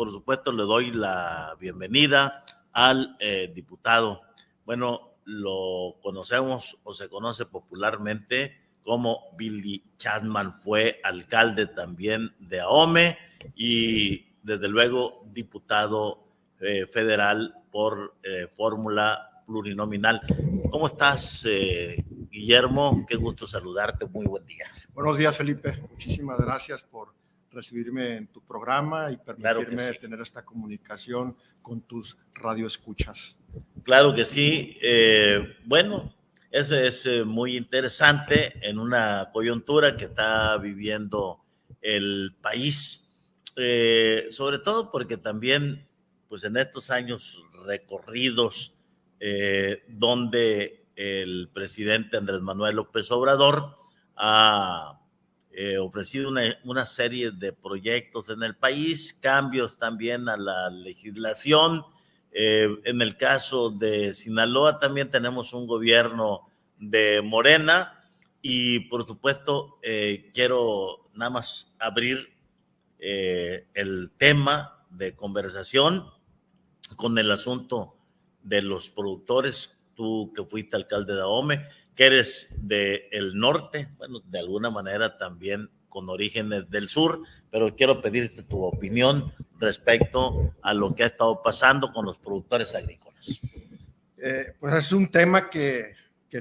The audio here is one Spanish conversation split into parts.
por supuesto, le doy la bienvenida al diputado. Bueno, lo conocemos o se conoce popularmente como Billy Chapman. Fue alcalde también de Ahome y desde luego diputado federal por fórmula plurinominal. ¿Cómo estás, Guillermo? Qué gusto saludarte, muy buen día. Buenos días, Felipe. Muchísimas gracias por recibirme en tu programa y permitirme Claro sí. tener esta comunicación con tus radioescuchas. Claro que sí. Bueno, eso es muy interesante en una coyuntura que está viviendo el país, sobre todo porque también, pues en estos años recorridos, donde el presidente Andrés Manuel López Obrador ha ofrecido una serie de proyectos en el país, cambios también a la legislación. En el caso de Sinaloa también tenemos un gobierno de Morena y por supuesto quiero nada más abrir el tema de conversación con el asunto de los productores. Tú que fuiste alcalde de Ahome, que eres del norte, bueno, de alguna manera también con orígenes del sur, pero quiero pedirte tu opinión respecto a lo que ha estado pasando con los productores agrícolas. Pues es un tema que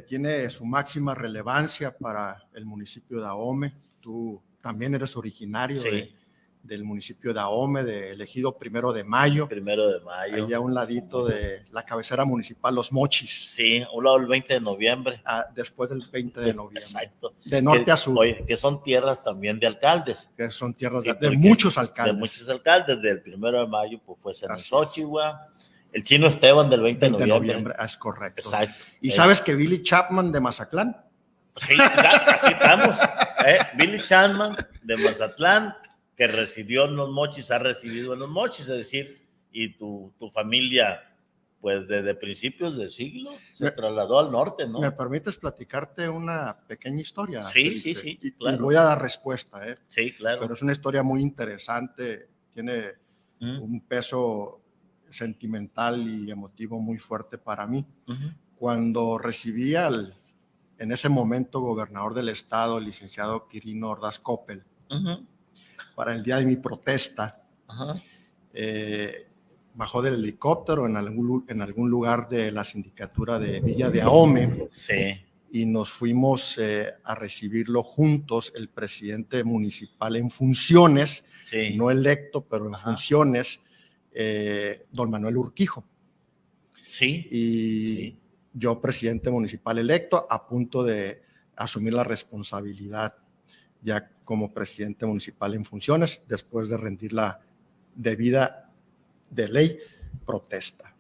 tiene su máxima relevancia para el municipio de Ahome. Tú también eres originario del municipio de Ahome, elegido 1 de mayo. 1 de mayo. Allá a un ladito de la cabecera municipal, Los Mochis. Sí, a un lado del 20 de noviembre. Después del 20 de noviembre. Exacto. De norte a sur. Oye, que son tierras también de alcaldes. Que son tierras de muchos alcaldes. De muchos alcaldes. Del 1 de mayo, pues fue Xochitl, el Chino Esteban del 20 de noviembre. Es correcto. Exacto. ¿Y sabes que Billy Chapman de Mazatlán? Sí, así estamos. Billy Chapman de Mazatlán, que residió en Los Mochis, ha residido en Los Mochis, es decir, y tu familia, pues desde principios de siglo, se trasladó al norte, ¿no? ¿Me permites platicarte una pequeña historia? Sí, sí, claro. Y voy a dar respuesta, Sí, claro. Pero es una historia muy interesante, tiene un peso sentimental y emotivo muy fuerte para mí. Cuando recibí en ese momento gobernador del estado, el licenciado Quirino Ordaz Coppel, para el día de mi protesta, bajó del helicóptero en algún lugar de la sindicatura de Villa de Ahome, y nos fuimos a recibirlo juntos, el presidente municipal en funciones, no electo, pero en funciones, don Manuel Urquijo. Y yo, presidente municipal electo, a punto de asumir la responsabilidad ya como presidente municipal en funciones, después de rendir la debida de ley protesta.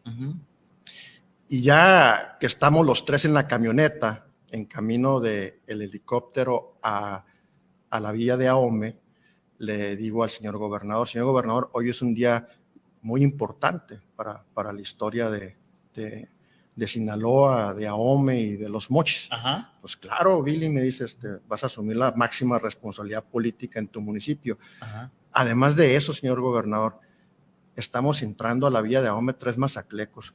Y ya que estamos los tres en la camioneta, en camino del helicóptero a la Villa de Ahome, le digo al señor gobernador, hoy es un día muy importante para la historia de Sinaloa, de Ahome y de Los Mochis. Pues claro, Billy, me dice, vas a asumir la máxima responsabilidad política en tu municipio. Además de eso, señor gobernador, estamos entrando a la Villa de Ahome 3 mazaclecos.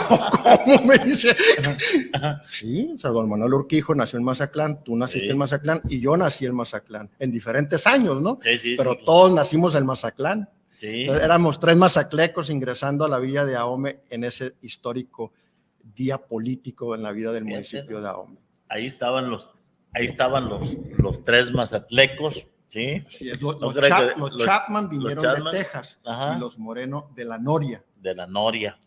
¿Cómo? Me dice. Sí, o sea, don Manuel Urquijo nació en Mazatlán, tú naciste en Mazatlán y yo nací en Mazatlán, en diferentes años, ¿no? Pero todos nacimos en Mazatlán. Entonces, éramos 3 mazaclecos ingresando a la Villa de Ahome en ese histórico día político en la vida del municipio de Ahome. Ahí estaban los 3 mazatlecos, ¿sí? Así es. Los Chapman vinieron de Texas y los Moreno de la Noria. De la Noria,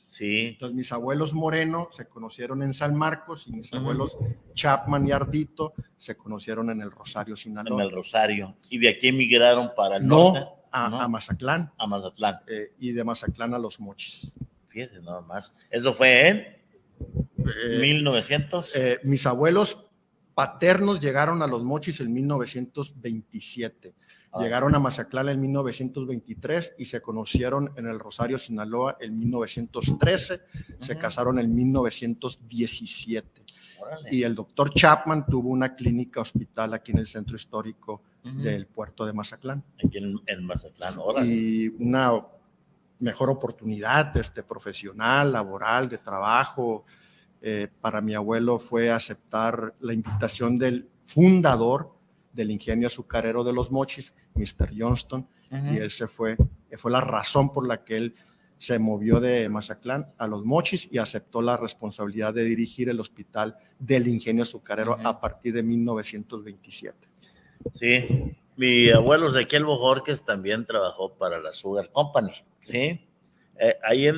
sí. Entonces mis abuelos Moreno se conocieron en San Marcos y mis abuelos Chapman y Ardito se conocieron en el Rosario, Sinaloa. En el Rosario. ¿Y de aquí emigraron para el norte? A Mazatlán. A Mazatlán. Y de Mazatlán a Los Mochis. Fíjese nada más. ¿Eso fue en 1900? Mis abuelos paternos llegaron a Los Mochis en 1927. Llegaron a Mazatlán en 1923 y se conocieron en el Rosario, Sinaloa en 1913. Se casaron en 1917. Y el doctor Chapman tuvo una clínica hospital aquí en el centro histórico del puerto de Mazatlán. Aquí en Mazatlán, órale. Y una mejor oportunidad profesional, laboral, de trabajo. Para mi abuelo fue aceptar la invitación del fundador del ingenio azucarero de Los Mochis, Mr. Johnston, y él fue la razón por la que él se movió de Mazatlán a Los Mochis y aceptó la responsabilidad de dirigir el hospital del ingenio azucarero a partir de 1927. Sí, mi abuelo Ezequiel Bojorquez también trabajó para la Sugar Company, ¿sí? Ahí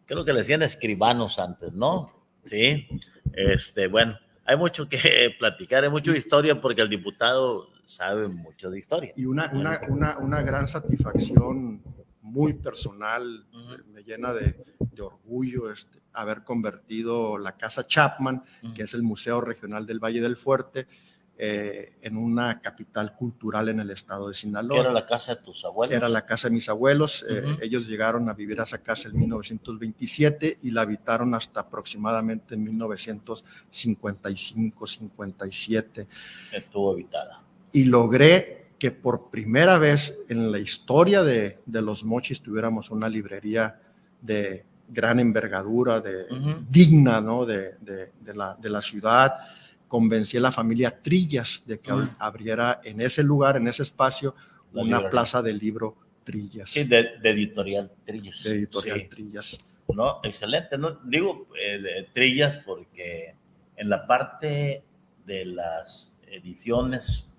creo que le decían escribanos antes, ¿no? Sí, bueno, hay mucho que platicar, hay mucha historia porque el diputado sabe mucho de historia. Y una gran satisfacción muy personal, me llena de orgullo haber convertido la Casa Chapman, que es el Museo Regional del Valle del Fuerte, en una capital cultural en el estado de Sinaloa. ¿Qué era la casa de tus abuelos? Era la casa de mis abuelos. Ellos llegaron a vivir a esa casa en 1927 y la habitaron hasta aproximadamente en 1955-57. Estuvo habitada. Y logré que por primera vez en la historia de Los Mochis tuviéramos una librería de gran envergadura, digna, ¿no? de la ciudad. Convencí a la familia Trillas de que abriera en ese lugar, en ese espacio, una plaza del libro Trillas. Sí, de editorial Trillas. De editorial Trillas. No, excelente. No digo Trillas porque en la parte de las ediciones,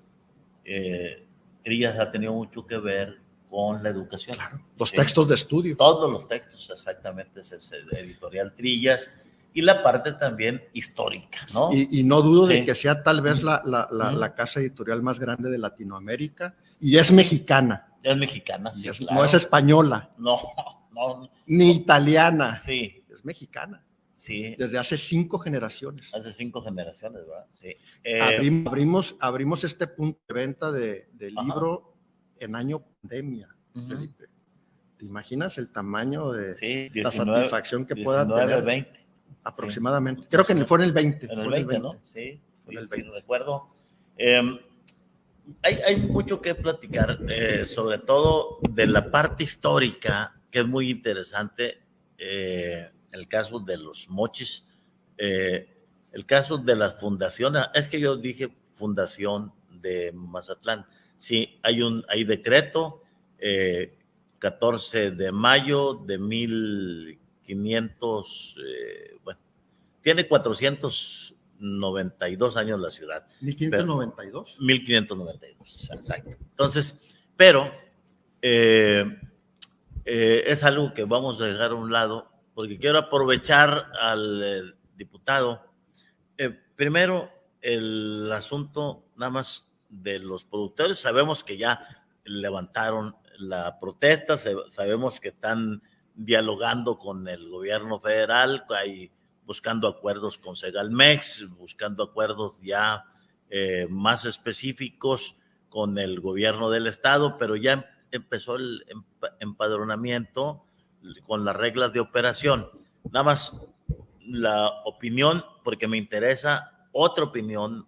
Trillas ha tenido mucho que ver con la educación. Claro, los textos de estudio. Todos los textos, exactamente, es editorial Trillas. Y la parte también histórica, ¿no? Y no dudo de que sea tal vez la casa editorial más grande de Latinoamérica, y es mexicana. Es mexicana, sí, claro. No es española. No. Ni italiana. Sí. Es mexicana. Sí. Desde hace 5 generaciones. Hace 5 generaciones, ¿verdad? Sí. Abrimos este punto de venta de libro en año pandemia, Felipe. ¿Te imaginas el tamaño de 19, la satisfacción que 19, pueda tener? 20. Aproximadamente. Sí. Creo que fue en el 20. En el 20, ¿no? Sí, sí, recuerdo. Hay mucho que platicar, sobre todo de la parte histórica, que es muy interesante. El caso de Los Mochis, el caso de las fundaciones. Es que yo dije fundación de Mazatlán. Sí, hay decreto, 14 de mayo de 1500, bueno, tiene 492 años la ciudad. 1592. 1592, exacto. Entonces, pero es algo que vamos a dejar a un lado, porque quiero aprovechar al diputado. Primero, el asunto nada más de los productores. Sabemos que ya levantaron la protesta, sabemos que están dialogando con el gobierno federal, buscando acuerdos con Segalmex, buscando acuerdos ya más específicos con el gobierno del estado, pero ya empezó el empadronamiento con las reglas de operación. Nada más la opinión, porque me interesa otra opinión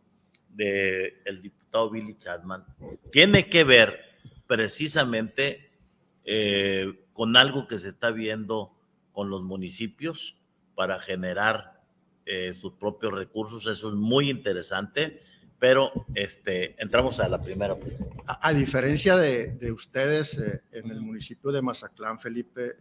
del diputado Billy Chapman, tiene que ver precisamente con algo que se está viendo con los municipios para generar sus propios recursos. Eso es muy interesante, pero entramos a la primera. A diferencia de ustedes, en el municipio de Mazatlán, Felipe,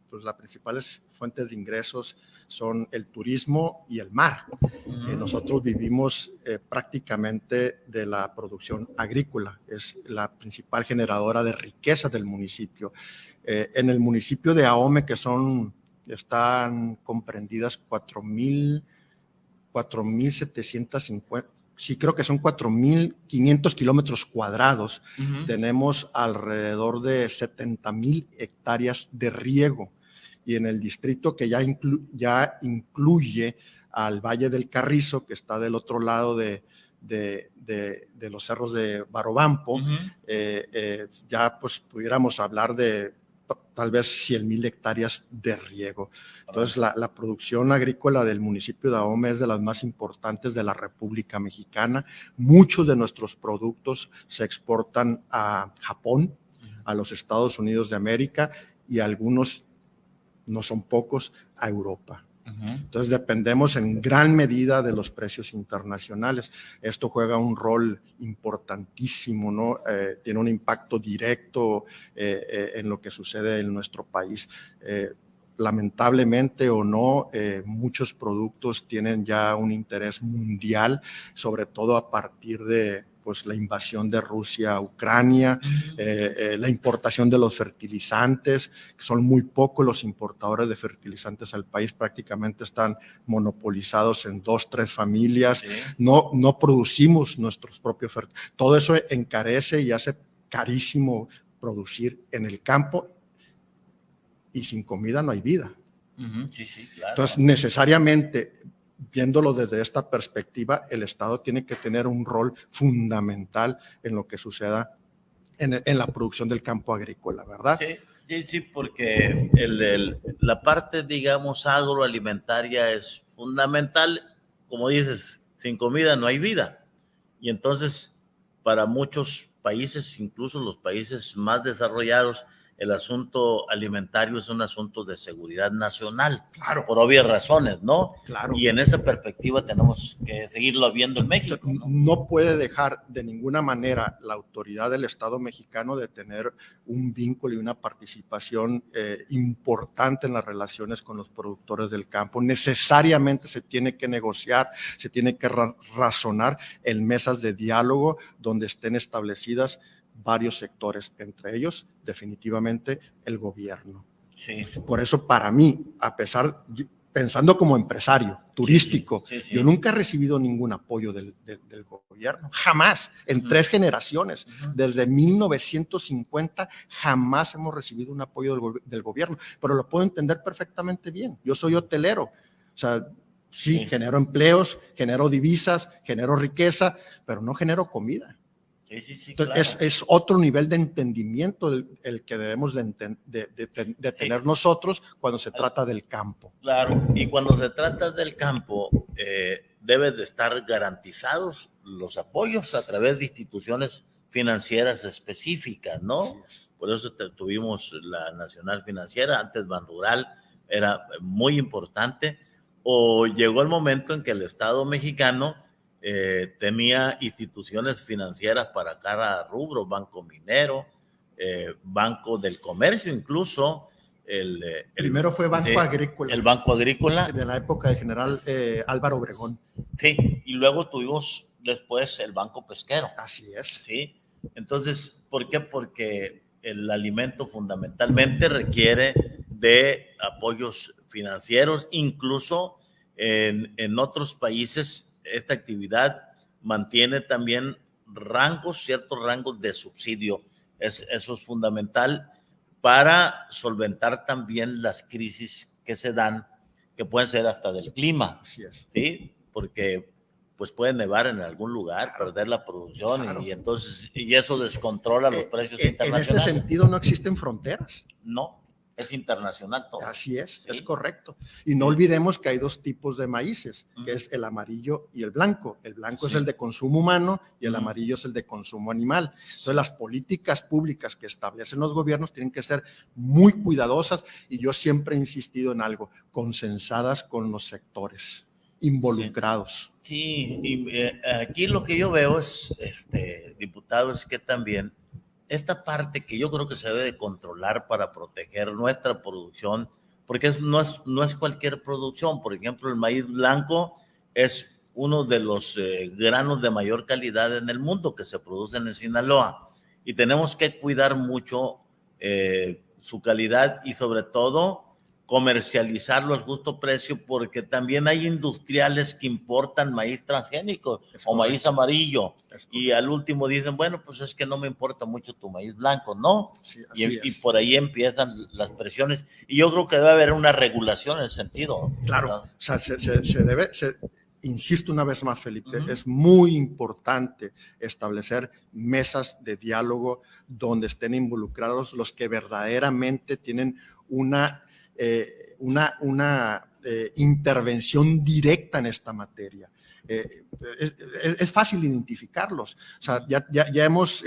pues las principales fuentes de ingresos son el turismo y el mar. Nosotros vivimos prácticamente de la producción agrícola, es la principal generadora de riqueza del municipio. En el municipio de Ahome, que están comprendidas 4,750, sí, creo que son 4,500 kilómetros cuadrados. Tenemos alrededor de 70,000 hectáreas de riego. Y en el distrito que ya incluye al Valle del Carrizo, que está del otro lado de los cerros de Barobampo, ya pues pudiéramos hablar de tal vez 100,000 hectáreas de riego. Entonces, la producción agrícola del municipio de Ahome es de las más importantes de la República Mexicana. Muchos de nuestros productos se exportan a Japón, a los Estados Unidos de América, y algunos, no son pocos, a Europa. Entonces dependemos en gran medida de los precios internacionales. Esto juega un rol importantísimo, ¿no? Tiene un impacto directo en lo que sucede en nuestro país. Lamentablemente o no, muchos productos tienen ya un interés mundial, sobre todo a partir de pues, la invasión de Rusia a Ucrania, la importación de los fertilizantes, que son muy pocos los importadores de fertilizantes al país, prácticamente están monopolizados en 2, 3 familias. Sí. No producimos nuestros propios fertilizantes. Todo eso encarece y hace carísimo producir en el campo, y sin comida no hay vida. Sí, sí, claro. Entonces, necesariamente, viéndolo desde esta perspectiva, el Estado tiene que tener un rol fundamental en lo que suceda en la producción del campo agrícola, ¿verdad? Sí, porque la parte, digamos, agroalimentaria es fundamental. Como dices, sin comida no hay vida. Y entonces, para muchos países, incluso los países más desarrollados, el asunto alimentario es un asunto de seguridad nacional, claro, por obvias razones, ¿no? Claro. Y en esa perspectiva tenemos que seguirlo viendo en México, ¿no? No puede dejar de ninguna manera la autoridad del Estado mexicano de tener un vínculo y una participación importante en las relaciones con los productores del campo. Necesariamente se tiene que negociar, se tiene que razonar en mesas de diálogo donde estén establecidas varios sectores, entre ellos definitivamente el gobierno. Sí. Por eso para mí, pensando como empresario turístico, sí. Yo nunca he recibido ningún apoyo del gobierno, jamás, en 3 generaciones, desde 1950 jamás hemos recibido un apoyo del gobierno, pero lo puedo entender perfectamente bien. Yo soy hotelero, o sea, sí, genero empleos, genero divisas, genero riqueza, pero no genero comida. Sí, claro. Entonces, es otro nivel de entendimiento el que debemos de tener nosotros cuando se trata del campo. Claro, y cuando se trata del campo, deben de estar garantizados los apoyos a través de instituciones financieras específicas, ¿no? Por eso tuvimos la Nacional Financiera, antes Banrural, era muy importante, o llegó el momento en que el Estado mexicano tenía instituciones financieras para cada rubro, Banco Minero, Banco del Comercio incluso. Primero fue Banco Agrícola. El Banco Agrícola. De la época del general Álvaro Obregón. Sí, y luego tuvimos después el Banco Pesquero. Así es. Sí, entonces, ¿por qué? Porque el alimento fundamentalmente requiere de apoyos financieros, incluso en otros países esta actividad mantiene también ciertos rangos de subsidio. Eso es fundamental para solventar también las crisis que se dan, que pueden ser hasta del clima. Así es. ¿Sí? Porque pues puede nevar en algún lugar, perder la producción, claro. y eso descontrola los precios internacionales. En este sentido no existen fronteras. No. Es internacional todo. Así es, ¿sí? Es correcto. Y no olvidemos que hay 2 tipos de maíces, que es el amarillo y el blanco. El blanco es el de consumo humano y el amarillo es el de consumo animal. Entonces, las políticas públicas que establecen los gobiernos tienen que ser muy cuidadosas, y yo siempre he insistido en algo, consensadas con los sectores involucrados. Sí, y aquí lo que yo veo es, diputado, es que también esta parte que yo creo que se debe de controlar para proteger nuestra producción, porque no es cualquier producción. Por ejemplo, el maíz blanco es uno de los granos de mayor calidad en el mundo que se producen en Sinaloa, y tenemos que cuidar mucho su calidad y sobre todo comercializarlo al justo precio, porque también hay industriales que importan maíz transgénico o maíz amarillo, y al último dicen, bueno, pues es que no me importa mucho tu maíz blanco, ¿no? Sí, y por ahí empiezan las presiones, y yo creo que debe haber una regulación en ese sentido. Claro, ¿no? O sea, se debe, insisto una vez más, Felipe, es muy importante establecer mesas de diálogo donde estén involucrados los que verdaderamente tienen una intervención directa en esta materia. Es fácil identificarlos. O sea, ya hemos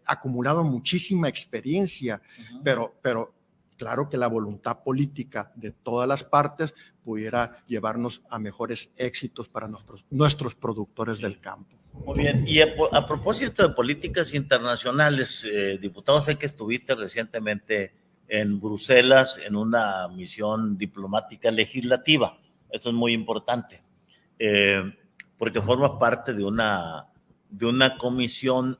acumulado muchísima experiencia, pero claro que la voluntad política de todas las partes pudiera llevarnos a mejores éxitos para nuestros productores del campo. Muy bien, y a propósito de políticas internacionales, diputado, sé que estuviste recientemente en Bruselas en una misión diplomática legislativa. Eso es muy importante, porque forma parte de una comisión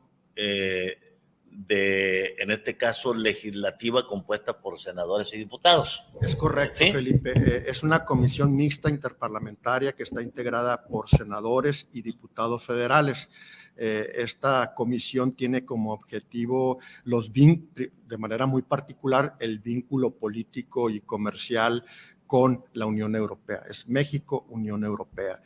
en este caso legislativa, compuesta por senadores y diputados. Es correcto, ¿sí? Felipe. Es una comisión mixta interparlamentaria que está integrada por senadores y diputados federales. Esta comisión tiene como objetivo de manera muy particular el vínculo político y comercial con la Unión Europea. Es México, Unión Europea.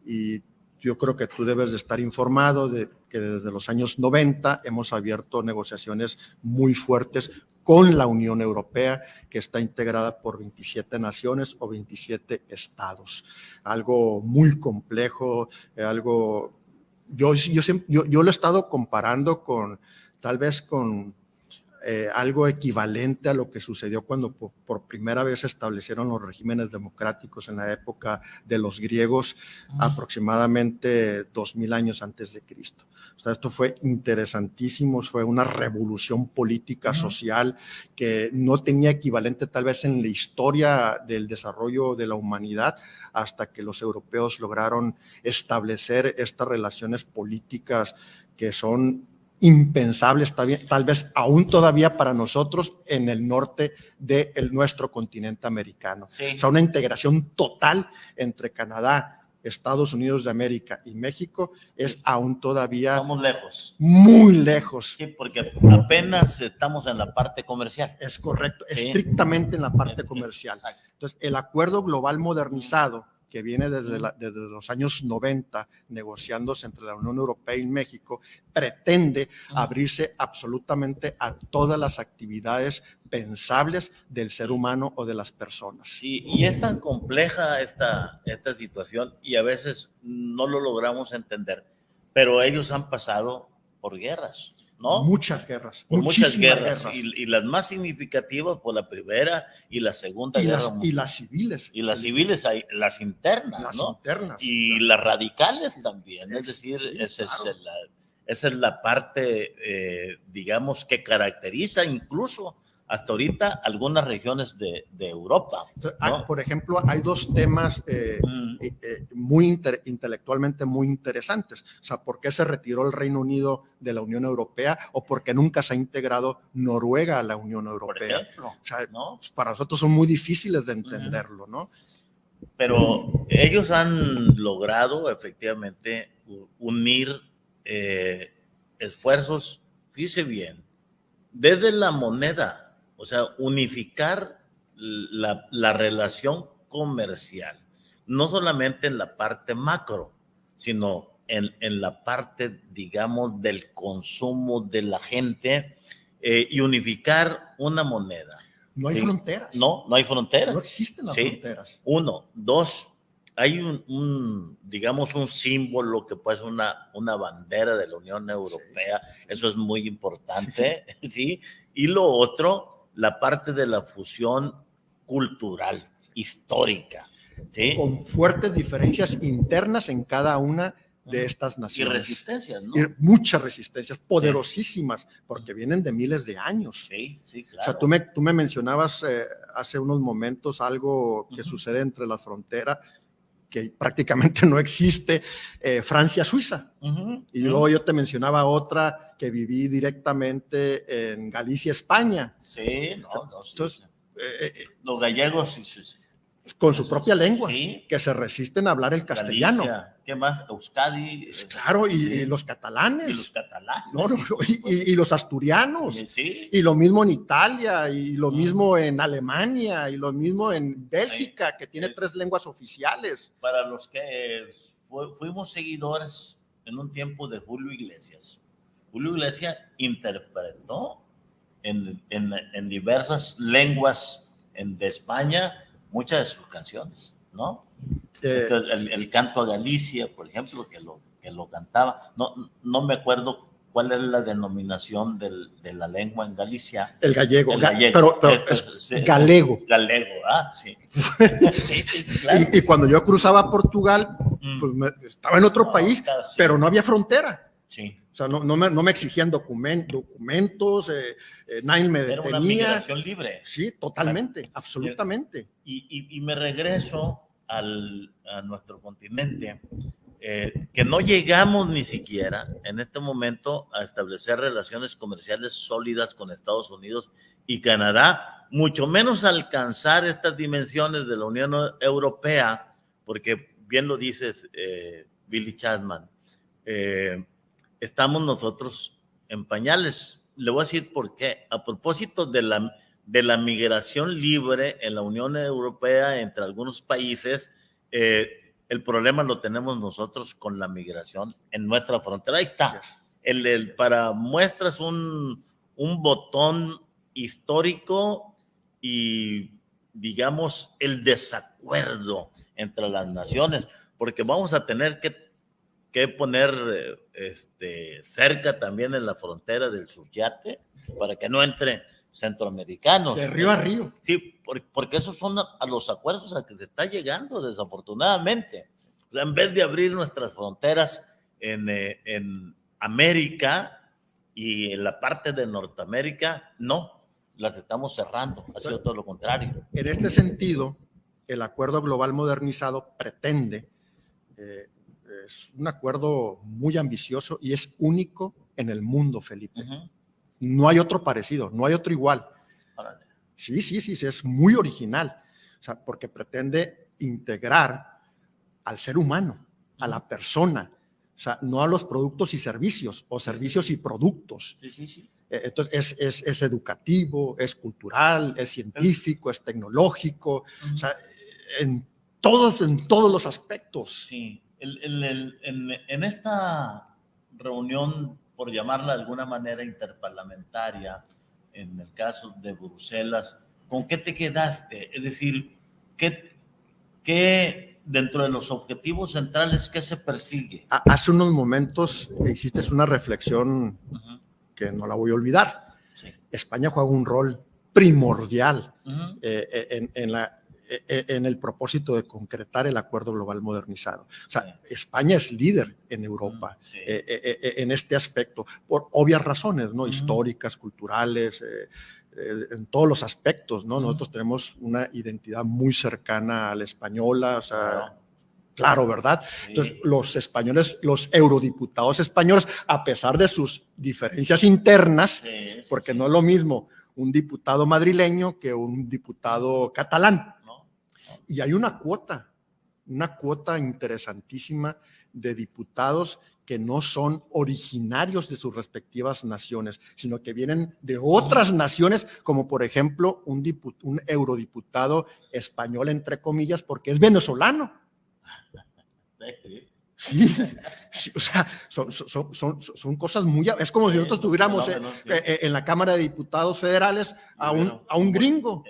Y yo creo que tú debes de estar informado de que desde los años 90 hemos abierto negociaciones muy fuertes con la Unión Europea, que está integrada por 27 naciones o 27 estados. Algo muy complejo, algo... Yo lo he estado comparando tal vez con algo equivalente a lo que sucedió cuando por primera vez se establecieron los regímenes democráticos en la época de los griegos, aproximadamente 2000 años antes de Cristo. O sea, esto fue interesantísimo, fue una revolución política, social, que no tenía equivalente tal vez en la historia del desarrollo de la humanidad, hasta que los europeos lograron establecer estas relaciones políticas que son impensables, tal vez aún todavía para nosotros en el norte de nuestro continente americano. Sí. O sea, una integración total entre Canadá, Estados Unidos de América y México es aún todavía... Estamos lejos. Muy lejos. Sí, porque apenas estamos en la parte comercial. Es correcto, sí. Estrictamente en la parte comercial. Exacto. Entonces, el acuerdo global modernizado que viene desde los años 90 negociándose entre la Unión Europea y México, pretende abrirse absolutamente a todas las actividades pensables del ser humano o de las personas. Sí, y es tan compleja esta situación y a veces no lo logramos entender, pero ellos han pasado por guerras, ¿no? Muchas guerras. Por muchas guerras. Y las más significativas por la Primera y la Segunda Guerra Mundial. Y las civiles. Y las civiles, las internas, las ¿no? Internas. Y claro. Las radicales también. Es decir, sí, esa es la parte, digamos, que caracteriza incluso hasta ahorita algunas regiones de Europa, ¿no? Por ejemplo, hay dos temas intelectualmente muy interesantes. O sea, ¿por qué se retiró el Reino Unido de la Unión Europea o por qué nunca se ha integrado Noruega a la Unión Europea? Por ejemplo, o sea, ¿no? Para nosotros son muy difíciles de entenderlo, ¿no? Pero ellos han logrado efectivamente unir esfuerzos, fíjese bien, desde la moneda. O sea, unificar la relación comercial, no solamente en la parte macro, sino en la parte, digamos, del consumo de la gente y unificar una moneda. No hay fronteras. No hay fronteras. No existen las fronteras. Uno, dos, hay digamos, un símbolo que puede ser una bandera de la Unión Europea, eso es muy importante, ¿sí? Y lo otro, la parte de la fusión cultural, histórica, ¿sí? Con fuertes diferencias internas en cada una de estas naciones. Y resistencias, ¿no? Y muchas resistencias, poderosísimas, porque vienen de miles de años. Sí, claro. O sea, tú me mencionabas hace unos momentos algo que sucede entre la frontera, que prácticamente no existe, Francia-Suiza. Y luego yo te mencionaba otra que viví directamente en Galicia, España. Sí, entonces, los gallegos con su propia lengua, que se resisten a hablar el castellano. Galicia, ¿qué más? Euskadi. Pues claro, y los catalanes. Y los catalanes. Y los asturianos. Sí. Y lo mismo en Italia, y lo mismo en Alemania, y lo mismo en Bélgica, que tiene 3 lenguas oficiales. Para los que fuimos seguidores en un tiempo de Julio Iglesias. Julio Iglesias interpretó en diversas lenguas de España muchas de sus canciones, ¿no? Entonces, el canto a Galicia, por ejemplo, que lo cantaba. No me acuerdo cuál es la denominación de la lengua en Galicia. El gallego. El gallego. Pero Entonces, es galego. Galego, sí. Sí, claro. Y cuando yo cruzaba a Portugal, pues estaba en otro país, sí. Pero no había frontera. Sí. O sea, no me exigían documentos, nadie me detenía. Era una migración libre. Sí, totalmente, claro. Absolutamente. Y me regreso a nuestro continente, que no llegamos ni siquiera en este momento a establecer relaciones comerciales sólidas con Estados Unidos y Canadá, mucho menos alcanzar estas dimensiones de la Unión Europea, porque bien lo dices, Billy Chapman, estamos nosotros en pañales. Le voy a decir por qué. A propósito de la migración libre en la Unión Europea entre algunos países, el problema lo tenemos nosotros con la migración en nuestra frontera. Ahí está. Para muestras un botón histórico y, digamos, el desacuerdo entre las naciones, porque vamos a tener que poner cerca también en la frontera del Suchiate para que no entre centroamericanos. De río a río. Sí, porque esos son a los acuerdos a que se está llegando, desafortunadamente. O sea, en vez de abrir nuestras fronteras en América y en la parte de Norteamérica, no, las estamos cerrando. Ha sido todo lo contrario. En este sentido, el Acuerdo Global Modernizado pretende, es un acuerdo muy ambicioso y es único en el mundo, Felipe. No hay otro parecido, no hay otro igual. Sí, es muy original, o sea, porque pretende integrar al ser humano, a la persona, o sea, no a los productos y servicios, o servicios y productos. Sí. Entonces, es educativo, es cultural, es científico, es tecnológico, o sea, en todos los aspectos. Sí, en esta reunión, por llamarla de alguna manera interparlamentaria, en el caso de Bruselas, ¿con qué te quedaste? Es decir, ¿qué dentro de los objetivos centrales, qué se persigue? Hace unos momentos hiciste una reflexión que no la voy a olvidar. Sí. España juega un rol primordial en el propósito de concretar el Acuerdo Global Modernizado. O sea, España es líder en Europa en este aspecto, por obvias razones, ¿no? Históricas, culturales, en todos los aspectos, ¿no? Nosotros tenemos una identidad muy cercana a la española, o sea, claro, ¿verdad? Entonces, los españoles, los eurodiputados españoles, a pesar de sus diferencias internas, porque no es lo mismo un diputado madrileño que un diputado catalán. Y hay una cuota interesantísima de diputados que no son originarios de sus respectivas naciones, sino que vienen de otras naciones, como por ejemplo un eurodiputado español, entre comillas, porque es venezolano. Sí, o sea, son cosas muy... Es como si nosotros tuviéramos en la Cámara de Diputados Federales a un gringo.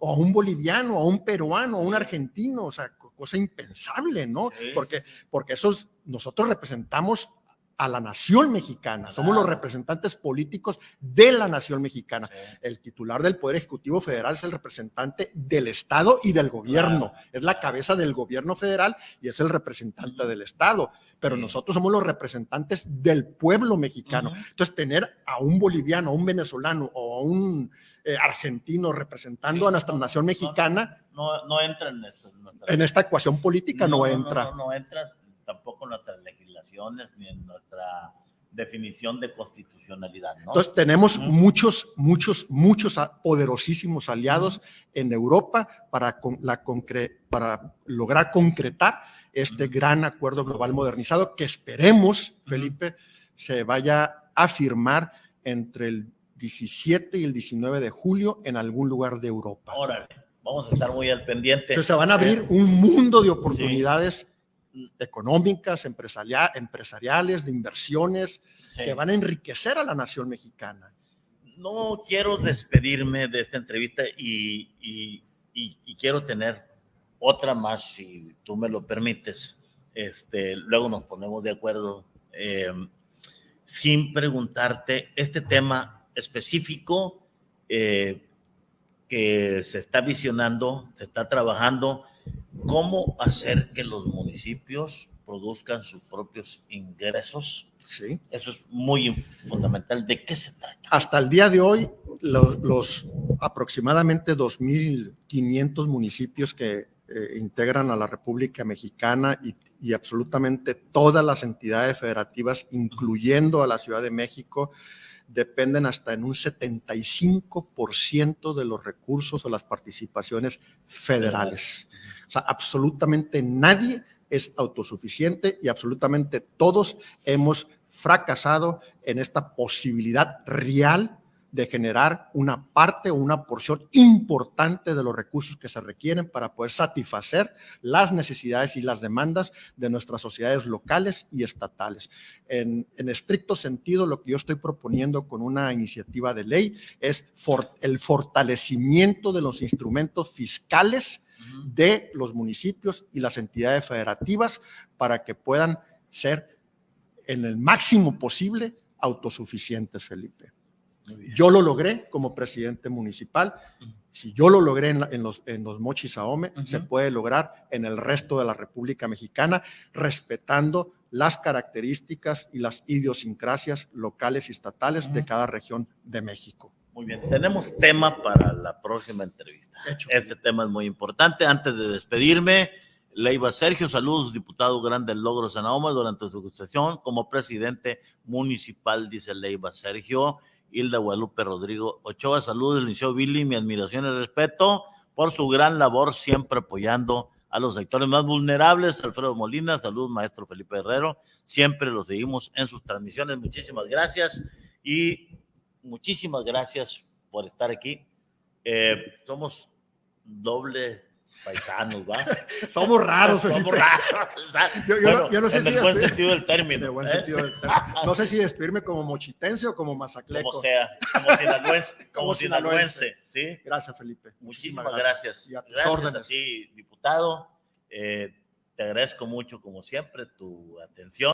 O a un boliviano, a un peruano, a un argentino, o sea, cosa impensable, ¿no? Porque nosotros representamos a la nación mexicana, somos los representantes políticos de la nación mexicana. El titular del Poder Ejecutivo Federal es el representante del Estado y del gobierno, es la cabeza del gobierno federal y es el representante del Estado, pero nosotros somos los representantes del pueblo mexicano. Entonces, tener a un boliviano, a un venezolano o a un argentino representando a nuestra nación mexicana no entra en esta ecuación política, no entra tampoco en nuestras legislaciones ni en nuestra definición de constitucionalidad, ¿no? Entonces tenemos muchos poderosísimos aliados en Europa para lograr concretar este gran acuerdo global modernizado que esperemos, Felipe, se vaya a firmar entre el 17 y el 19 de julio en algún lugar de Europa. Órale, vamos a estar muy al pendiente. Entonces se van a abrir un mundo de oportunidades económicas, empresariales, de inversiones, Sí. que van a enriquecer a la nación mexicana. No quiero despedirme de esta entrevista y quiero tener otra más, si tú me lo permites. Luego nos ponemos de acuerdo, sin preguntarte este tema específico que se está visionando, se está trabajando, cómo hacer que los municipios produzcan sus propios ingresos. Sí. Eso es muy fundamental. ¿De qué se trata? Hasta el día de hoy, los aproximadamente 2.500 municipios que integran a la República Mexicana y absolutamente todas las entidades federativas, incluyendo a la Ciudad de México, dependen hasta en un 75% de los recursos o las participaciones federales. O sea, absolutamente nadie es autosuficiente y absolutamente todos hemos fracasado en esta posibilidad real de generar una parte o una porción importante de los recursos que se requieren para poder satisfacer las necesidades y las demandas de nuestras sociedades locales y estatales. En estricto sentido, lo que yo estoy proponiendo con una iniciativa de ley es el fortalecimiento de los instrumentos fiscales de los municipios y las entidades federativas para que puedan ser en el máximo posible autosuficientes, Felipe. Yo lo logré como presidente municipal. Si yo lo logré en los Mochis Ahome, se puede lograr en el resto de la República Mexicana, respetando las características y las idiosincrasias locales y estatales de cada región de México. Muy bien, tenemos tema para la próxima entrevista. Este tema es muy importante. Antes de despedirme, Leiva Sergio, saludos, diputado Grandes Logros en Ahome durante su gestación como presidente municipal, dice Leiva Sergio. Hilda Guadalupe Rodrigo Ochoa, saludos, licenciado Billy, mi admiración y respeto por su gran labor, siempre apoyando a los sectores más vulnerables. Alfredo Molina, saludos, maestro Felipe Herrero, siempre lo seguimos en sus transmisiones. Muchísimas gracias y muchísimas gracias por estar aquí. Somos doble paisanos, ¿va? Somos raros, Felipe. Somos raros. O sea, yo no sé en el buen sentido del término. En el buen sentido del término. No sé si despedirme como mochitense o como mazacleco. Como sea, como sinaloense. Como sinaloense, ¿sí? Gracias, Felipe. Muchísimas gracias. Gracias a ti, diputado. Te agradezco mucho, como siempre, tu atención.